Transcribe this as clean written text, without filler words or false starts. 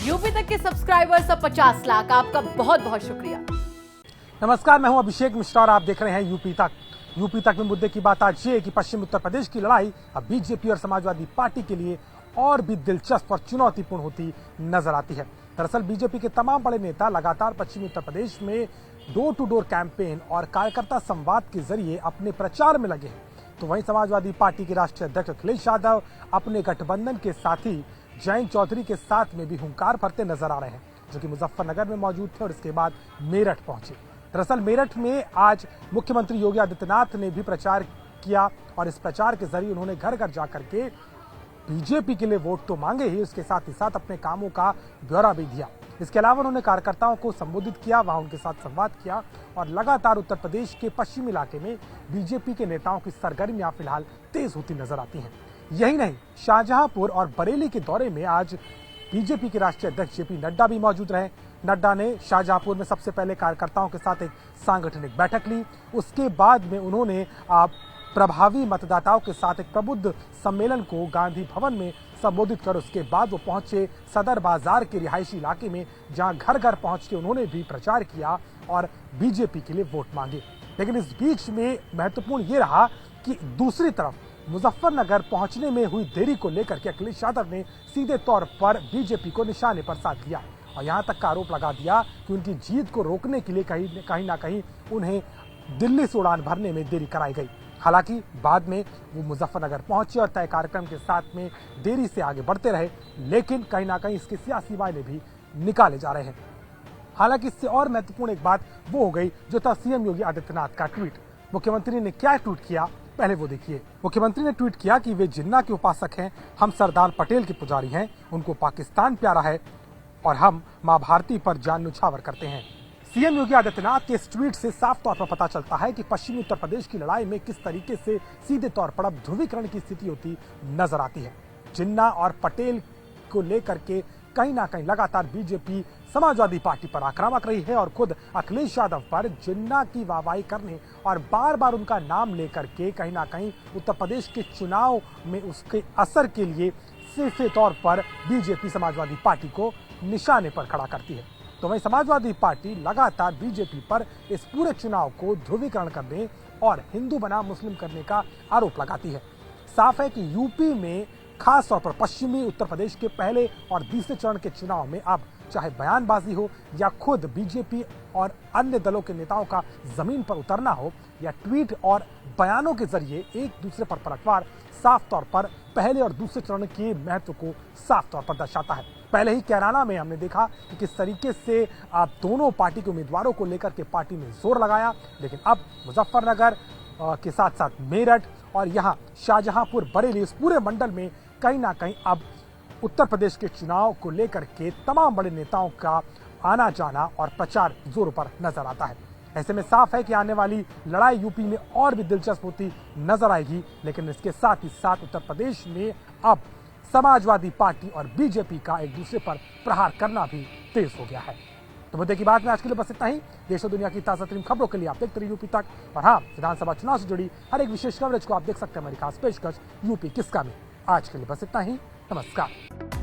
UP तक के subscribers अब 50 लाख। आपका बहुत बहुत शुक्रिया। नमस्कार, मैं हूं अभिषेक मिश्रा और आप देख रहे हैं यूपी तक। यूपी तक में मुद्दे की बात आज ये है कि पश्चिम उत्तर प्रदेश की लड़ाई अब बीजेपी और समाजवादी पार्टी के लिए और भी दिलचस्प और चुनौतीपूर्ण होती नजर आती है। दरअसल बीजेपी के तमाम बड़े नेता लगातार पश्चिमी उत्तर प्रदेश में डोर टू डोर कैंपेन और कार्यकर्ता संवाद के जरिए अपने प्रचार में लगे हैं, तो वहीं समाजवादी पार्टी के राष्ट्रीय अध्यक्ष अखिलेश यादव अपने गठबंधन के साथी जयंत चौधरी के साथ में भी हुंकार भरते नजर आ रहे हैं, जो कि मुजफ्फरनगर में मौजूद थे और इसके बाद मेरठ पहुंचे। दरअसल मेरठ में आज मुख्यमंत्री योगी आदित्यनाथ ने भी प्रचार किया और इस प्रचार के जरिए उन्होंने घर घर जाकर के बीजेपी के लिए वोट तो मांगे ही, उसके साथ ही साथ अपने कामों का ब्यौरा भी दिया। इसके अलावा उन्होंने कार्यकर्ताओं को संबोधित किया, वहां उनके साथ संवाद किया और लगातार उत्तर प्रदेश के पश्चिमी इलाके में बीजेपी के नेताओं की सरगर्मियां फिलहाल तेज होती नजर आती हैं। यही नहीं, शाहजहांपुर और बरेली के दौरे में आज बीजेपी के राष्ट्रीय अध्यक्ष जेपी नड्डा भी मौजूद रहे। नड्डा ने शाहजहांपुर में सबसे पहले कार्यकर्ताओं के साथ एक सांगठनिक बैठक ली। उसके बाद में उन्होंने प्रभावी मतदाताओं के साथ एक प्रबुद्ध सम्मेलन को गांधी भवन में संबोधित कर उसके बाद वो पहुंचे सदर बाजार के रिहायशी इलाके में, जहां घर घर पहुंच के उन्होंने भी प्रचार किया और बीजेपी के लिए वोट मांगे। लेकिन इस बीच में महत्वपूर्ण ये रहा कि दूसरी तरफ मुजफ्फरनगर पहुंचने में हुई देरी को लेकर के अखिलेश यादव ने सीधे तौर पर बीजेपी को निशाने पर साध दिया और यहां तक का आरोप लगा दिया कि उनकी जीत को रोकने के लिए कहीं ना कहीं उन्हें दिल्ली से उड़ान भरने में देरी कराई गई। हालांकि बाद में वो मुजफ्फरनगर पहुंचे और तय कार्यक्रम के साथ में देरी से आगे बढ़ते रहे, लेकिन कहीं ना कहीं इसके सियासी मायने भी निकाले जा रहे हैं। हालांकि इससे और महत्वपूर्ण एक बात वो हो गई जो था सीएम योगी आदित्यनाथ का ट्वीट। मुख्यमंत्री ने क्या ट्वीट किया, पहले वो देखिए। मुख्यमंत्री ने ट्वीट किया कि वे जिन्ना के उपासक हैं, हम सरदार पटेल के पुजारी हैं, उनको पाकिस्तान प्यारा है और हम मां भारती पर जान न्यौछावर करते हैं। सीएम योगी आदित्यनाथ के इस ट्वीट से साफ तौर पर पता चलता है कि पश्चिमी उत्तर प्रदेश की लड़ाई में किस तरीके से सीधे तौर पर अब ध्रुवीकरण की स्थिति होती नजर आती है। जिन्ना और पटेल को लेकर के कहीं ना कहीं लगातार बीजेपी समाजवादी पार्टी पर आक्रामक रही है और खुद अखिलेश यादव पर जिन्ना की वाहवाही करने और बार बार उनका नाम लेकर के कहीं ना कहीं उत्तर प्रदेश के चुनाव में उसके असर के लिए सीधे तौर पर बीजेपी समाजवादी पार्टी को निशाने पर खड़ा करती है। तो वहीं समाजवादी पार्टी लगातार बीजेपी पर इस पूरे चुनाव को ध्रुवीकरण करने और हिंदू बनाम मुस्लिम करने का आरोप लगाती है। साफ है कि यूपी में खास तौर पर पश्चिमी उत्तर प्रदेश के पहले और तीसरे चरण के चुनाव में अब चाहे बयानबाजी हो या खुद बीजेपी और अन्य दलों के नेताओं का जमीन पर उतरना हो या ट्वीट और बयानों के जरिए एक दूसरे पर पलटवार, साफ तौर पर पहले और दूसरे चरण के महत्व को साफ तौर पर दर्शाता है। पहले ही कैराना में हमने देखा कि किस तरीके से दोनों पार्टी के उम्मीदवारों को लेकर के पार्टी ने जोर लगाया, लेकिन अब मुजफ्फरनगर के साथ साथ मेरठ और यहाँ शाहजहांपुर बरेली इस पूरे मंडल में कहीं ना कहीं अब उत्तर प्रदेश के चुनाव को लेकर के तमाम बड़े नेताओं का आना जाना और प्रचार जोरों पर नजर आता है। ऐसे में साफ है कि आने वाली लड़ाई यूपी में और भी दिलचस्प होती नजर आएगी, लेकिन इसके साथ ही साथ उत्तर प्रदेश में अब समाजवादी पार्टी और बीजेपी का एक दूसरे पर प्रहार करना भी तेज हो गया है। तो मुद्दे की बात में आज के लिए बस इतना ही। देश और दुनिया की ताजा तरीन खबरों के लिए आप देखते रहिए यूपी तक। और हाँ, विधानसभा चुनाव से जुड़ी हर एक विशेष कवरेज को आप देख सकते हैं हमारी खास पेशकश यूपी किसका में। आज के लिए बस इतना ही। नमस्कार।